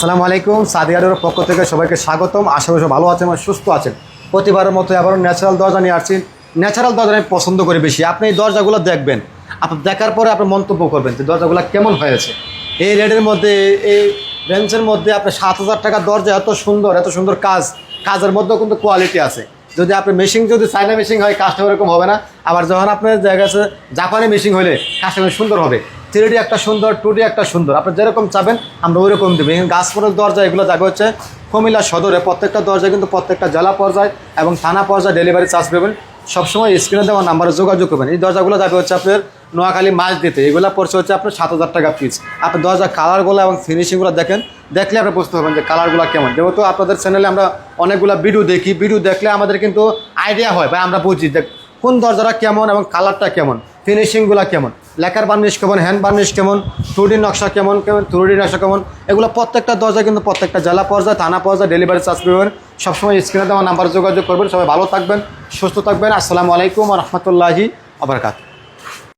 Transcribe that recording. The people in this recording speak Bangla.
আসসালামু আলাইকুম। সাদিয়ারের পক্ষ থেকে সবাইকে স্বাগতম। আশা করি ভালো আছেন এবং সুস্থ আছেন। প্রতিবারের মতো আবারও ন্যাচারাল দরজা নিয়ে আসছি। ন্যাচারাল দরজা আমি পছন্দ করি বেশি। আপনি এই দরজাগুলো দেখবেন, আপনি দেখার পরে আপনি মন্তব্য করবেন যে দরজাগুলো কেমন হয়েছে। এই রেটের মধ্যে, এই রেঞ্জের মধ্যে আপনি 7,000 টাকার দরজা, এত সুন্দর কাজের মধ্যেও কিন্তু কোয়ালিটি আছে। যদি আপনি মেশিন যদি চাইনা মেশিন হয় কাজটা ওরকম হবে না। আবার যখন আপনার জায়গা আছে জাপানি মেশিন হলে কাজটা সুন্দর হবে। 3D একটা সুন্দর, 2D একটা সুন্দর, আপনি যেরকম চাবেন আমরা ওই রকম দেবেন। গাছপুরের দরজা এগুলো যাবে হচ্ছে কুমিল্লা সদরে। প্রত্যেকটা দরজা কিন্তু প্রত্যেকটা জেলা পর্যায়ে এবং থানা পর্যায়ে ডেলিভারি চার্জ পাবেন। সবসময় স্ক্রিনে দেওয়া নাম্বারে যোগাযোগ করবেন। এই দরজাগুলো যাবে হচ্ছে আপনার নোয়াখালী মাছ দিতে। এগুলো পড়ছে হচ্ছে আপনার 7,000 টাকা পিস। আপনার দরজা কালারগুলো এবং ফিনিশিংগুলো দেখেন, দেখলে আপনি বুঝতে পারবেন যে কালারগুলো কেমন। যেহেতু আপনাদের চ্যানেলে আমরা অনেকগুলো ভিডিও দেখি, ভিডিও দেখলে আমাদের কিন্তু আইডিয়া হয় বা আমরা বুঝি যে কোন দরজাটা কেমন এবং কালারটা কেমন, ফিনিশিংগুলো কেমন, লেখার বার্নিশ কেমন, হ্যান্ড বার্নিশ কেমন, 2D নকশা কেমন 3D নকশা কেমন। এগুলো প্রত্যেকটা দরজা কিন্তু প্রত্যেকটা জেলা পর্যায়ে, থানা পর্যায়ে ডেলিভারি চার্জ পাবেন। সবসময় স্ক্রিনে দেওয়া নাম্বারে যোগাযোগ করবেন। সবাই ভালো থাকবেন, সুস্থ থাকবেন। আসসালামু আলাইকুম ওয়া রাহমাতুল্লাহি ওয়া বারাকাতুহু।